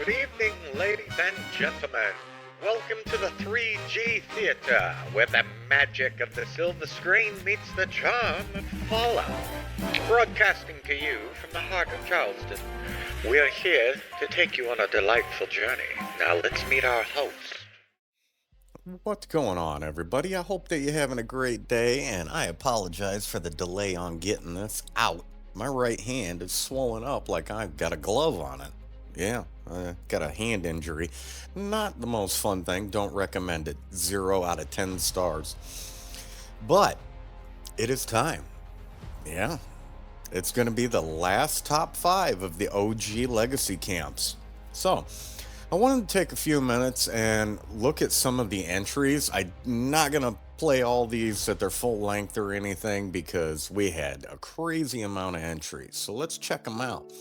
Good evening, ladies and gentlemen. Welcome to the 3G Theater, where the magic of the silver screen meets the charm of Fallout. Broadcasting to you from the heart of Charleston, we're here to take you on a delightful journey. Now let's meet our hosts. What's going on, everybody? I hope that you're having a great day, and I apologize for the delay on getting this out. My right hand is swollen up like I've got a glove on it. Yeah, I got a hand injury. Not the most fun thing. Don't recommend it. 0 out of 10 stars. But it is time. Yeah, it's going to be the last top 5 of the OG legacy camps. So, I wanted to take a few minutes and look at some of the entries. I'm not going to play all these at their full length or anything because we had a crazy amount of entries. So let's check them out.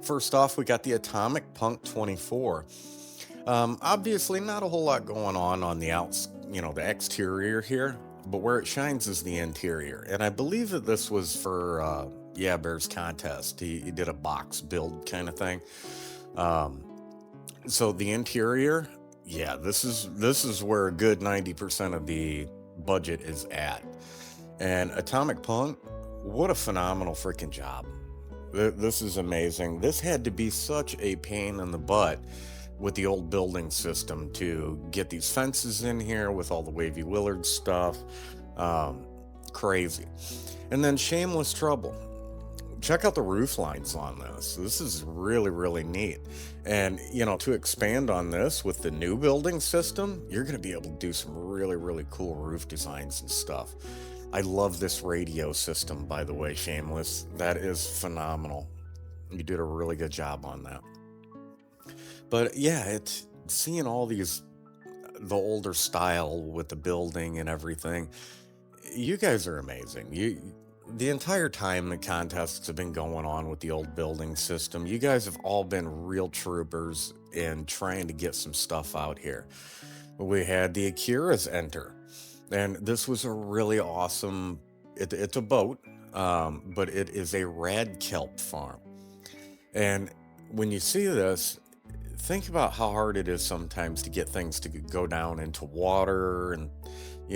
First off, we got the Atomic Punk 24. Obviously, not a whole lot going on the the exterior here, but where it shines is the interior. And I believe that this was for Yeah Bear's contest. He did a box build kind of thing. So the interior, yeah, this is where a good 90% of the budget is at. And Atomic Punk, what a phenomenal freaking job. This is amazing. This had to be such a pain in the butt with the old building system to get these fences in here with all the Wavy Willard stuff. Crazy. And then Shameless Trouble. Check out the roof lines on this. This is really, really neat. And, to expand on this with the new building system, you're going to be able to do some really, really cool roof designs and stuff. I love this radio system, by the way, Shameless. That is phenomenal. You did a really good job on that. But yeah, it's seeing all the older style with the building and everything. You guys are amazing. The entire time the contests have been going on with the old building system, you guys have all been real troopers in trying to get some stuff out here. We had the Akiras enter, and this was a really awesome. It's a boat, but it is a rad kelp farm. And when you see this, think about how hard it is sometimes to get things to go down into water. And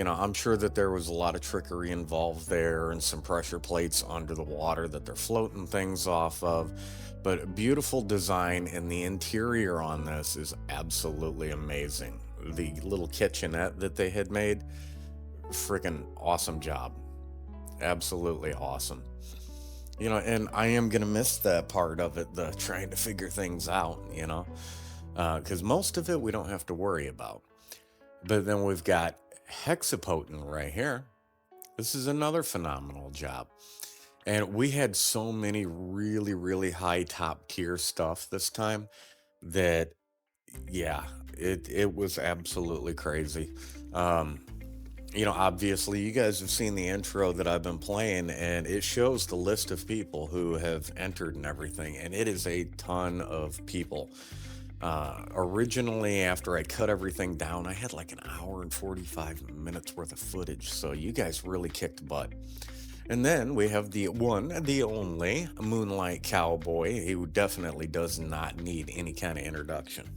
I'm sure that there was a lot of trickery involved there and some pressure plates under the water that they're floating things off of. But beautiful design, and the interior on this is absolutely amazing. The little kitchenette that they had made, freaking awesome job. Absolutely awesome. And I am going to miss that part of it, the trying to figure things out, because most of it we don't have to worry about. But then we've got Hexapotent right here. This is another phenomenal job. And we had so many really, really high top tier stuff this time that, yeah, it was absolutely crazy. Obviously, you guys have seen the intro that I've been playing, and it shows the list of people who have entered and everything, and it is a ton of people. Originally, after I cut everything down, I had like an hour and 45 minutes worth of footage, so you guys really kicked butt. And then we have the one, the only Moonlight Cowboy, who definitely does not need any kind of introduction.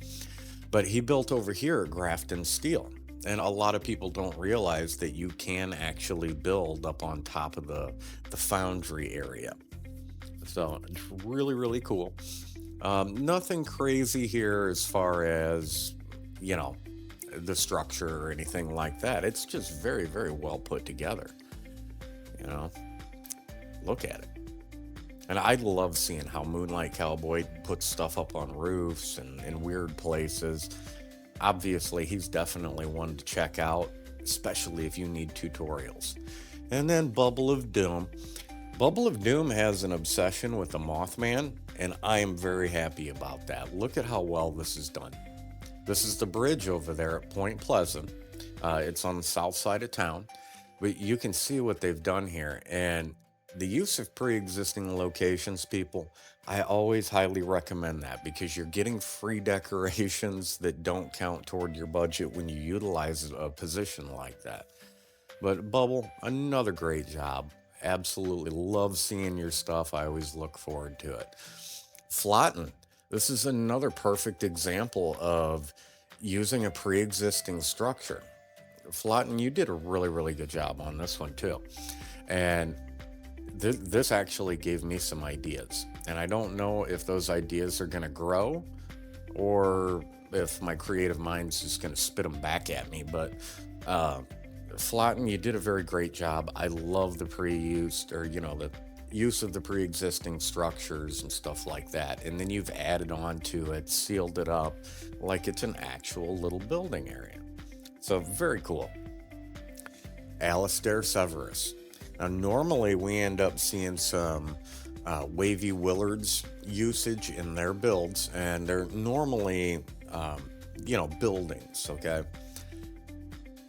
But he built over here at Grafton Steel. And a lot of people don't realize that you can actually build up on top of the foundry area. So it's really, really cool. Nothing crazy here as far as, the structure or anything like that. It's just very, very well put together. You know, look at it. And I love seeing how Moonlight Cowboy puts stuff up on roofs and in weird places. Obviously, he's definitely one to check out, especially if you need tutorials. And then Bubble of Doom. Bubble of Doom has an obsession with the Mothman, and I am very happy about that. Look at how well this is done. This is the bridge over there at Point Pleasant. It's on the south side of town, but you can see what they've done here. And the use of pre-existing locations, people, I always highly recommend that because you're getting free decorations that don't count toward your budget when you utilize a position like that. But Bubble, another great job. Absolutely love seeing your stuff. I always look forward to it. Flotten. This is another perfect example of using a pre-existing structure. Flotten, you did a really, really good job on this one too. And this actually gave me some ideas. And I don't know if those ideas are going to grow or if my creative mind's just going to spit them back at me. But uh, Flotten, you did a very great job. I love the pre-used, or the use of the pre-existing structures and stuff like that. And then you've added on to it, sealed it up like it's an actual little building area. So very cool. Alistair Severus. Now, normally we end up seeing some wavy Willards usage in their builds, and they're normally, buildings, okay?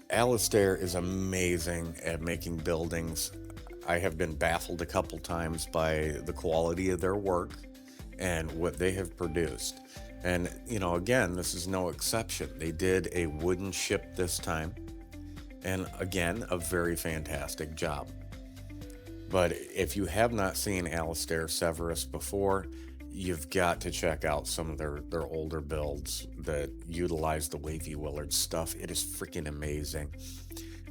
Alistair is amazing at making buildings. I have been baffled a couple times by the quality of their work and what they have produced. And, again, this is no exception. They did a wooden ship this time, and again, a very fantastic job. But if you have not seen Alistair Severus before, you've got to check out some of their older builds that utilize the wavy Willard stuff. It is freaking amazing.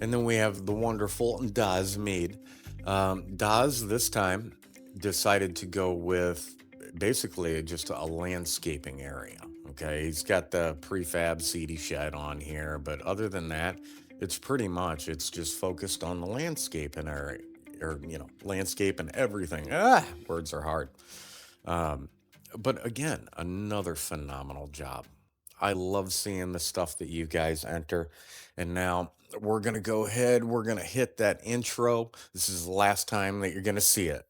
And then we have the wonderful Daz Mead. Daz this time decided to go with basically just a landscaping area. Okay, he's got the prefab seedy shed on here, but other than that, it's just focused on the landscaping area, or landscape and everything. Words are hard. But again, another phenomenal job. I love seeing the stuff that you guys enter. And now we're going to go ahead. We're going to hit that intro. This is the last time that you're going to see it.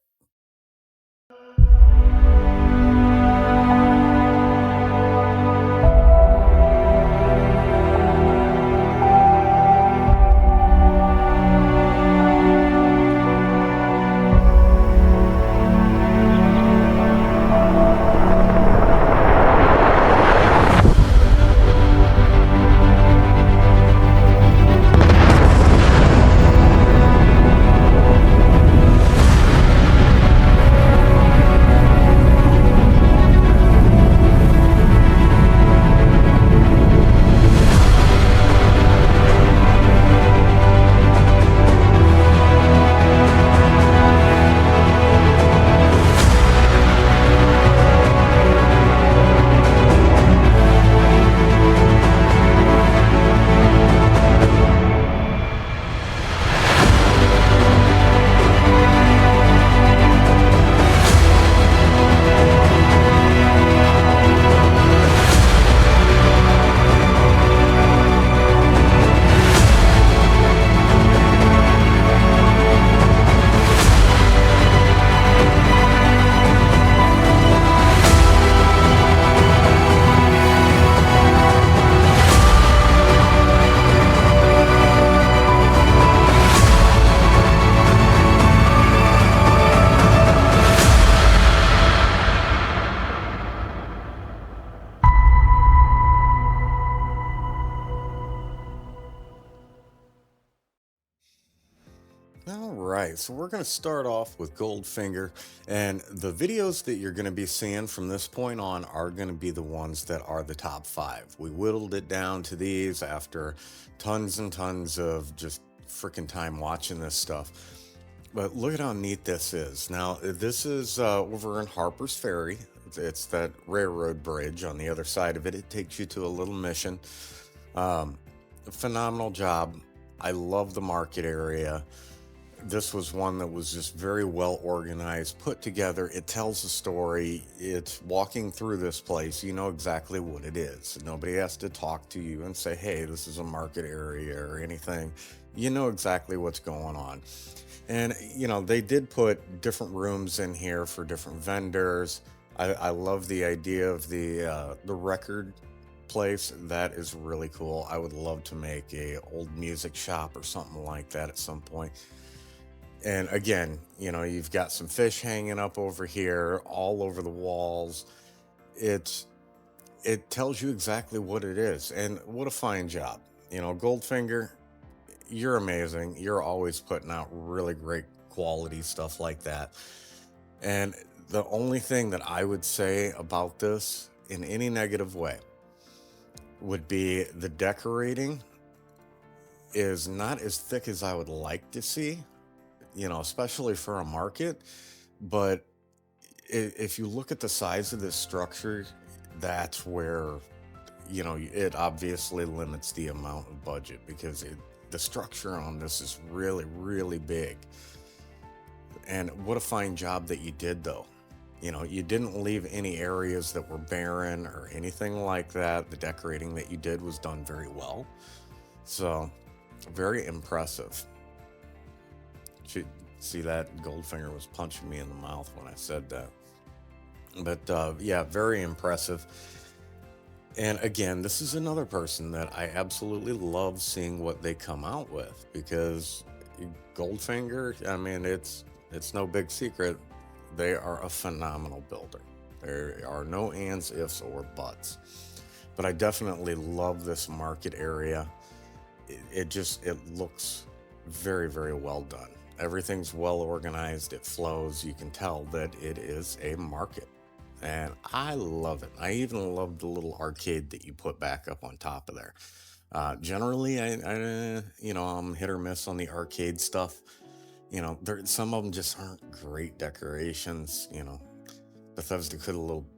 All right, so we're going to start off with Goldfinger, and the videos that you're going to be seeing from this point on are going to be the ones that are the top 5. We whittled it down to these after tons and tons of just freaking time watching this stuff. But look at how neat this is. Now, this is over in Harper's Ferry. It's that railroad bridge. On the other side of it, it takes you to a little mission. Phenomenal job. I love the market area. This was one that was just very well organized, put together. It tells a story. It's walking through this place. You know exactly what it is. Nobody has to talk to you and say, hey, this is a market area or anything. You know exactly what's going on. And, they did put different rooms in here for different vendors. I love the idea of the record place. That is really cool. I would love to make a old music shop or something like that at some point. And again, you've got some fish hanging up over here, all over the walls. It tells you exactly what it is, and what a fine job. Goldfinger, you're amazing. You're always putting out really great quality stuff like that. And the only thing that I would say about this in any negative way would be the decorating is not as thick as I would like to see, especially for a market. But if you look at the size of this structure, that's where, it obviously limits the amount of budget because the structure on this is really, really big. And what a fine job that you did, though. You didn't leave any areas that were barren or anything like that. The decorating that you did was done very well. So, very impressive. See that Goldfinger was punching me in the mouth when I said that. But yeah, very impressive. And again, this is another person that I absolutely love seeing what they come out with because Goldfinger, I mean, it's no big secret. They are a phenomenal builder. There are no ands, ifs, or buts. But I definitely love this market area. It looks very, very well done. Everything's well organized. It flows. You can tell that it is a market. And I love it. I even love the little arcade that you put back up on top of there. Generally, I'm hit or miss on the arcade stuff. Some of them just aren't great decorations. Bethesda could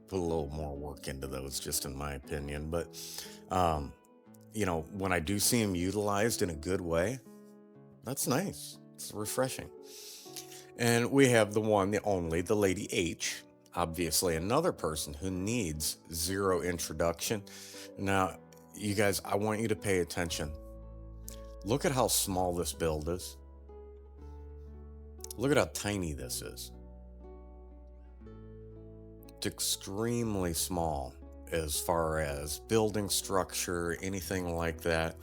put a little more work into those, just in my opinion. But when I do see them utilized in a good way, that's nice. It's refreshing. And we have the one, the only, the Lady H. Obviously, another person who needs zero introduction. Now, you guys, I want you to pay attention. Look at how small this build is. Look at how tiny this is. It's extremely small as far as building structure, anything like that.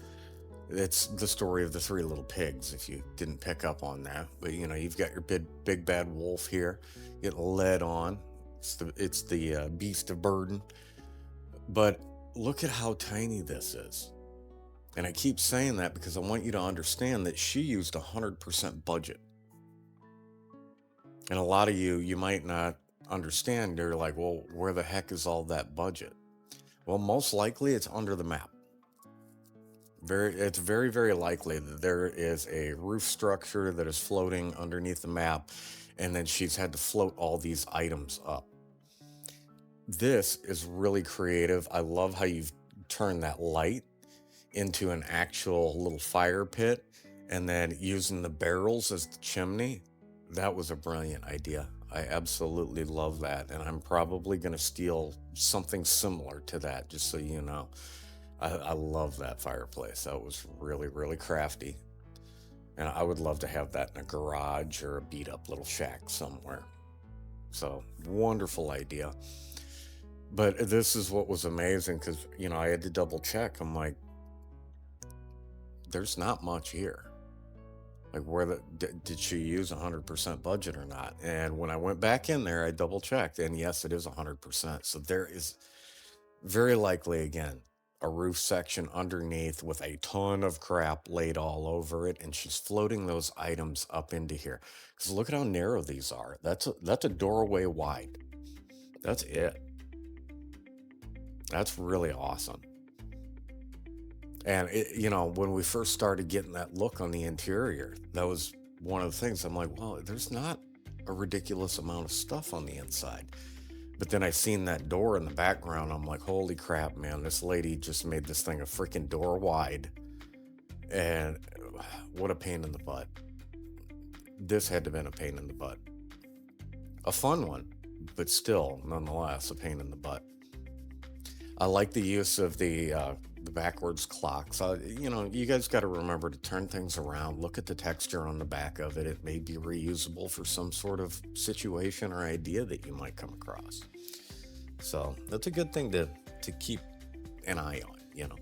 It's the story of the Three Little Pigs, if you didn't pick up on that. But, you've got your big bad wolf here getting led on. It's the beast of burden. But look at how tiny this is. And I keep saying that because I want you to understand that she used 100% budget. And a lot of you might not understand. You're like, well, where the heck is all that budget? Well, most likely it's under the map. It's very, very likely that there is a roof structure that is floating underneath the map, and then she's had to float all these items up. This is really creative. I love how you've turned that light into an actual little fire pit, and then using the barrels as the chimney. That was a brilliant idea. I absolutely love that, and I'm probably going to steal something similar to that, just so you know. I love that fireplace. That was really, really crafty. And I would love to have that in a garage or a beat up little shack somewhere. So, wonderful idea. But this is what was amazing because, I had to double check. I'm like, there's not much here. Like, did she use 100% budget or not? And when I went back in there, I double checked. And yes, it is 100%. So there is very likely, again, a roof section underneath with a ton of crap laid all over it, and she's floating those items up into here. Because look at how narrow these are. That's a doorway wide. That's it. That's really awesome. And when we first started getting that look on the interior, that was one of the things. I'm like, well, there's not a ridiculous amount of stuff on the inside. But then I seen that door in the background. I'm like, holy crap, man, this lady just made this thing a freaking door wide. And what a pain in the butt. This had to have been a pain in the butt. A fun one, but still, nonetheless, a pain in the butt. I like the use of the backwards clocks. You guys got to remember to turn things around. Look at the texture on the back of it. It may be reusable for some sort of situation or idea that you might come across. So that's a good thing to keep an eye on,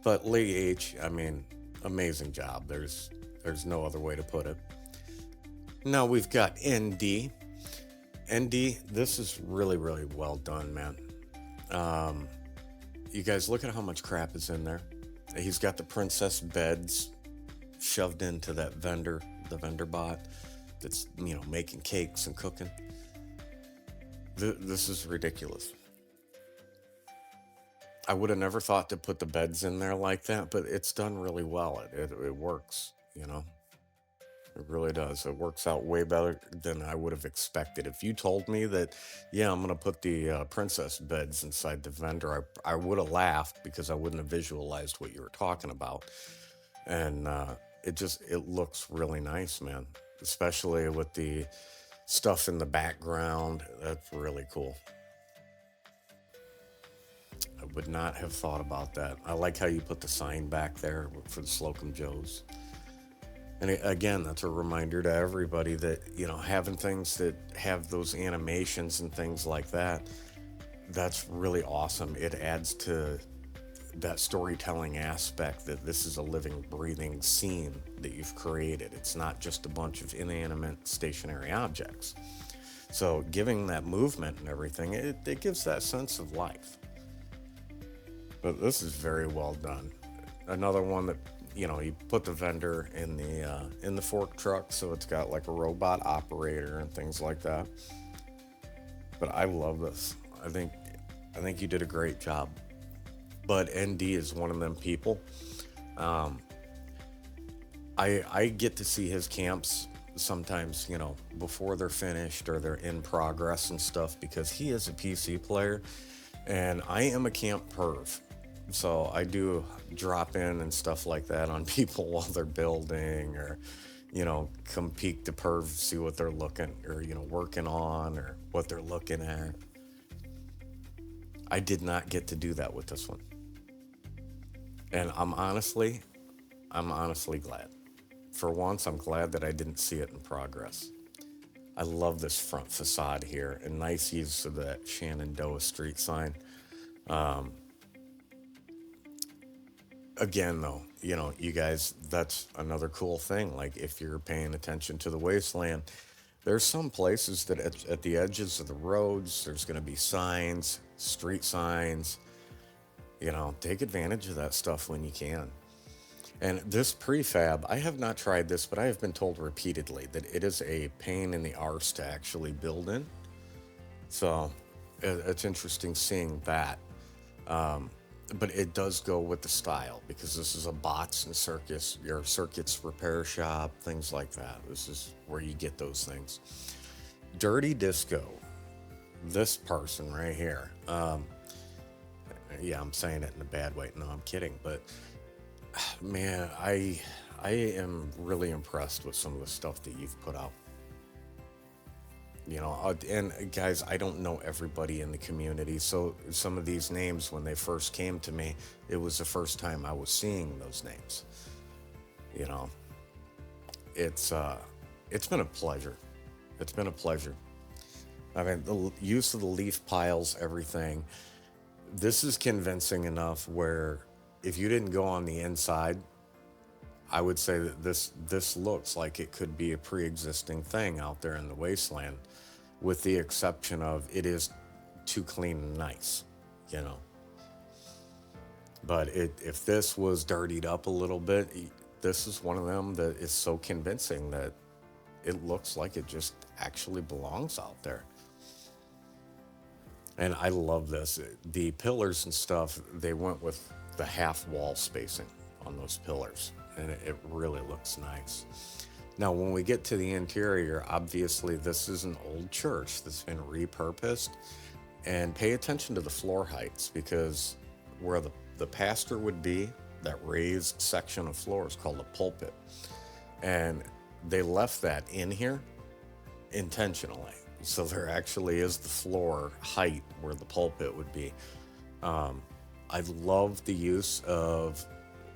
But Lady H, I mean, amazing job. There's no other way to put it. Now we've got ND. ND, this is really, really well done, man. You guys look at how much crap is in there. He's got the princess beds shoved into the vendor bot that's, making cakes and cooking. This is ridiculous. I would have never thought to put the beds in there like that, but it's done really well. It works, you know. It really does. It works out way better than I would have expected. If you told me that, yeah, I'm gonna put the princess beds inside the vendor, I would have laughed because I wouldn't have visualized what you were talking about. And it looks really nice, man. Especially with the stuff in the background. That's really cool. I would not have thought about that. I like how you put the sign back there for the Slocum Joes. And again, that's a reminder to everybody that, you know, having things that have those animations and things like that, that's really awesome. It adds to that storytelling aspect that this is a living, breathing scene that you've created. It's not just a bunch of inanimate stationary objects. So giving that movement and everything, it gives that sense of life. But this is very well done. Another one that, you know, you put the vendor in the fork truck, so it's got like a robot operator and things like that. But I love this. I think you did a great job. But ND is one of them people. Um, I get to see his camps sometimes, you know, before they're finished or they're in progress and stuff because he is a PC player and I am a camp perv. So I do drop in and stuff like that on people while they're building or, you know, come peek the perv, see what they're looking or, you know, working on or what they're looking at. I did not get to do that with this one. And I'm honestly glad. For once, I'm glad that I didn't see it in progress. I love this front facade here and nice use of that Shenandoah Street sign. Um, Again, though, you know, you guys, that's another cool thing. Like, if you're paying attention to the wasteland, there's some places that at the edges of the roads, there's going to be signs, street signs. You know, take advantage of that stuff when you can. And this prefab, I have not tried this, but I have been told repeatedly that it is a pain in the arse to actually build in. So it's interesting seeing that. But it does go with the style because this is a bots and circuits repair shop, things like that. This is where you get those things. Dirty Disco, this person right here. Yeah, I'm saying it in a bad way. No, I'm kidding. But man, I am really impressed with some of the stuff that you've put out. You know, and guys, I don't know everybody in the community, so some of these names, when they first came to me, it was the first time I was seeing those names. You know, it's it's been a pleasure. It's been a pleasure. I mean, the use of the leaf piles, everything. This is convincing enough where if you didn't go on the inside, I would say that this looks like it could be a pre-existing thing out there in the wasteland, with the exception of it is too clean and nice, you know. But if this was dirtied up a little bit, this is one of them that is so convincing that it looks like it just actually belongs out there. And I love this. The pillars and stuff, they went with the half wall spacing on those pillars, and it really looks nice. Now, when we get to the interior, obviously this is an old church that's been repurposed. And pay attention to the floor heights because where the pastor would be, that raised section of floor is called a pulpit. And they left that in here intentionally. So there actually is the floor height where the pulpit would be. I love the use of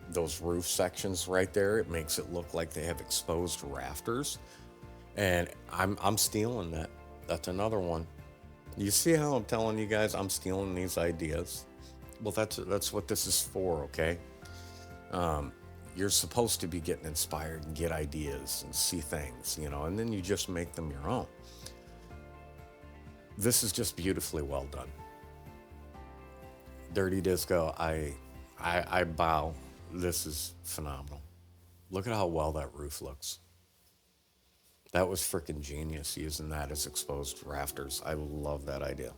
those roof sections right there. It makes it look like they have exposed rafters. And I'm stealing that. That's another one. You see how I'm telling you guys I'm stealing these ideas? Well, that's what this is for, okay? You're supposed to be getting inspired and get ideas and see things, you know, and then you just make them your own. This is just beautifully well done. Dirty Disco, I bow. This is phenomenal. Look at how well that roof looks. That was freaking genius using that as exposed rafters. I love that idea.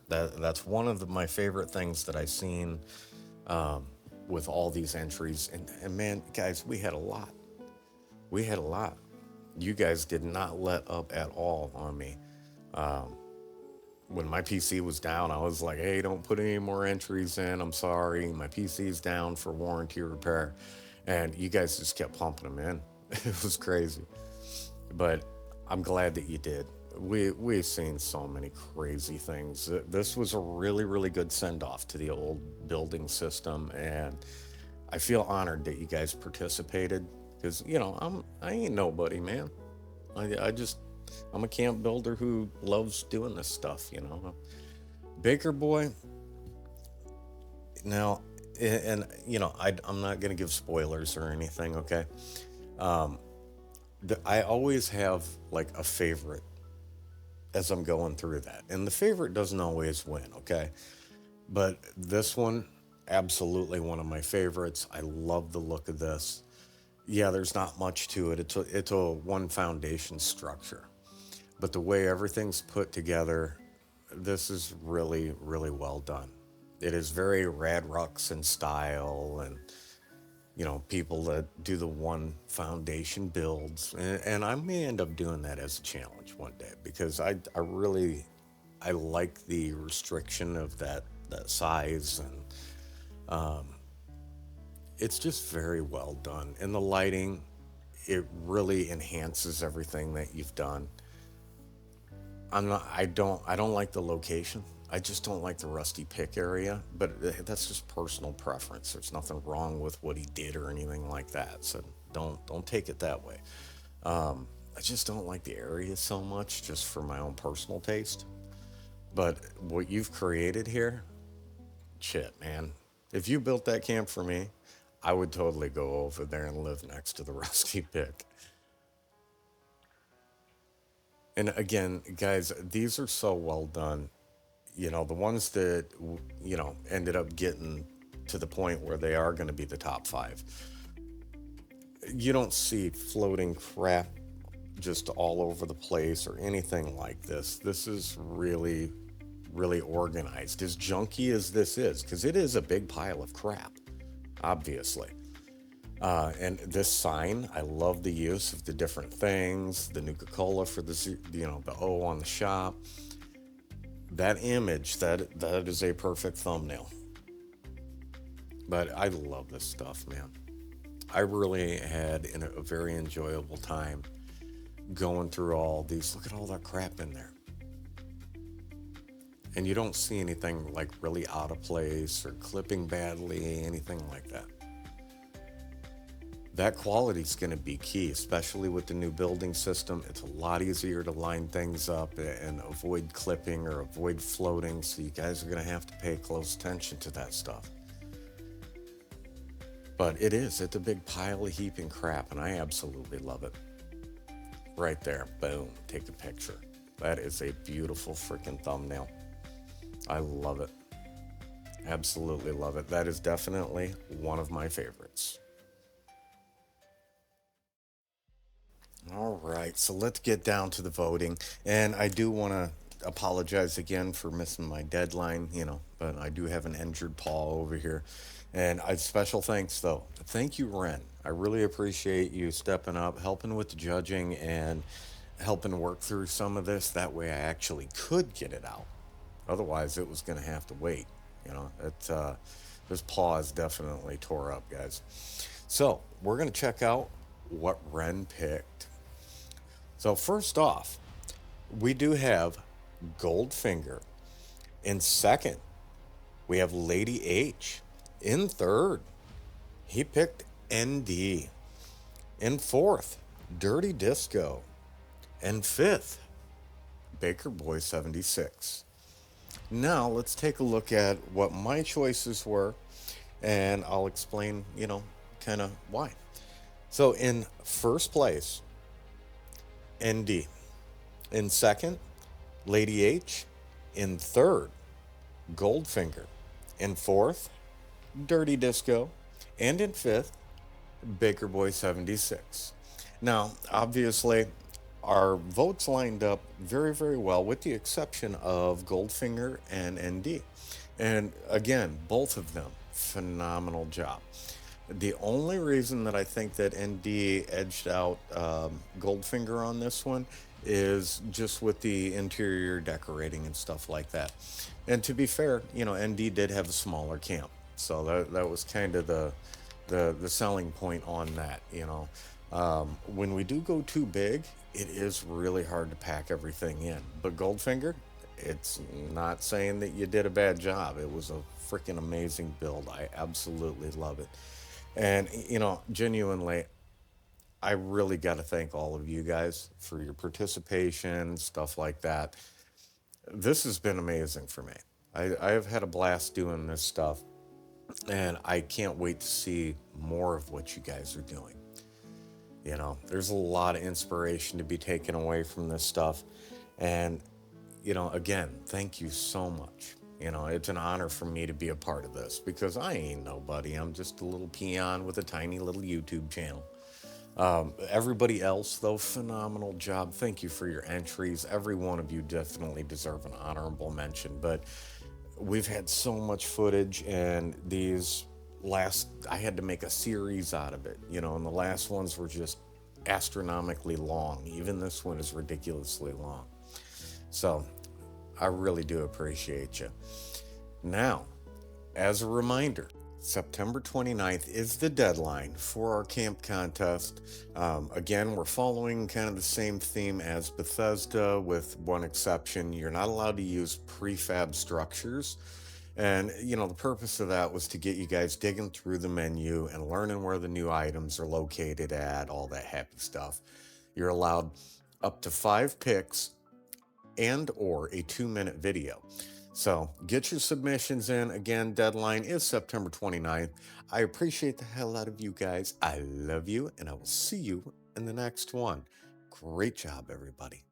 That's one of my favorite things that I've seen um, with all these entries. And man, guys, we had a lot. We had a lot. You guys did not let up at all on me. When my PC was down, I was like, hey, don't put any more entries in. I'm sorry. My PC's down for warranty repair. And you guys just kept pumping them in. It was crazy. But I'm glad that you did. We've seen so many crazy things. This was a really good send off to the old building system, and I feel honored that you guys participated because I ain't nobody, man. I just I'm a camp builder who loves doing this stuff. Baker Boy. Now, and I'm not gonna give spoilers or anything. Okay, I always have like a favorite as I'm going through that. And the favorite doesn't always win, okay? But this one, absolutely one of my favorites. I love the look of this. Yeah, there's not much to it. It's a one foundation structure. But the way everything's put together, this is really well done. It is very Rad Rux in style, and people that do the one foundation builds, and I may end up doing that as a challenge one day because I like the restriction of that size, and it's just very well done. And the lighting, it really enhances everything that you've done. I don't like the location. I just don't like the Rusty Pick area, but that's just personal preference. There's nothing wrong with what he did or anything like that. So don't take it that way. I just don't like the area so much, just for my own personal taste. But what you've created here, shit, man. If you built that camp for me, I would totally go over there and live next to the Rusty Pick. And again, guys, these are so well done. The ones that ended up getting to the point where they are going to be the top five. You don't see floating crap just all over the place or anything like this. This is really organized, as junky as this is, because it is a big pile of crap, obviously. And this sign, I love the use of the different things, the Nuka-Cola for the O on the shop. That image, that is a perfect thumbnail. But I love this stuff, man. I really had a very enjoyable time going through all these. Look at all that crap in there. And you don't see anything like really out of place or clipping badly, anything like that. That quality is going to be key, especially with the new building system. It's a lot easier to line things up and avoid clipping or avoid floating, so you guys are going to have to pay close attention to that stuff. But it's a big pile of heaping crap, and I absolutely love it. Right there, boom, take a picture. That is a beautiful freaking thumbnail. I love it. Absolutely love it. That is definitely one of my favorites. All right, so let's get down to the voting. And I do want to apologize again for missing my deadline, but I do have an injured paw over here. And special thanks, though. Thank you, Ren. I really appreciate you stepping up, helping with the judging, and helping work through some of this. That way I actually could get it out. Otherwise, it was going to have to wait. This paw is definitely tore up, guys. So we're going to check out what Ren picked. So first off, we do have Goldfinger. In second, we have Lady H. In third, he picked ND. In fourth, Dirty Disco. And fifth, Baker Boy 76. Now let's take a look at what my choices were, and I'll explain, kind of why. So in first place, ND. In second, Lady H. In third, Goldfinger. In fourth, Dirty Disco. And in fifth, Baker Boy 76. Now, obviously, our votes lined up very, very well, with the exception of Goldfinger and ND. And again, both of them, phenomenal job. The only reason that I think that ND edged out Goldfinger on this one is just with the interior decorating and stuff like that. And to be fair, ND did have a smaller camp, so that was kind of the selling point on that. When we do go too big, it is really hard to pack everything in. But Goldfinger, it's not saying that you did a bad job. It was a freaking amazing build. I absolutely love it. And, genuinely, I really got to thank all of you guys for your participation, stuff like that. This has been amazing for me. I have had a blast doing this stuff, and I can't wait to see more of what you guys are doing. There's a lot of inspiration to be taken away from this stuff. And, again, thank you so much. It's an honor for me to be a part of this because I ain't nobody. I'm just a little peon with a tiny little YouTube channel. Everybody else, though, phenomenal job. Thank you for your entries. Every one of you definitely deserve an honorable mention. But we've had so much footage, and I had to make a series out of it, and the last ones were just astronomically long. Even this one is ridiculously long. So I really do appreciate you. Now, as a reminder, September 29th is the deadline for our camp contest. Again, we're following kind of the same theme as Bethesda, with one exception. You're not allowed to use prefab structures. And, the purpose of that was to get you guys digging through the menu and learning where the new items are located at, all that happy stuff. You're allowed up to 5 picks and or a 2-minute video. So get your submissions in. Again, deadline is September 29th. I appreciate the hell out of you guys. I love you, and I will see you in the next one. Great job, everybody.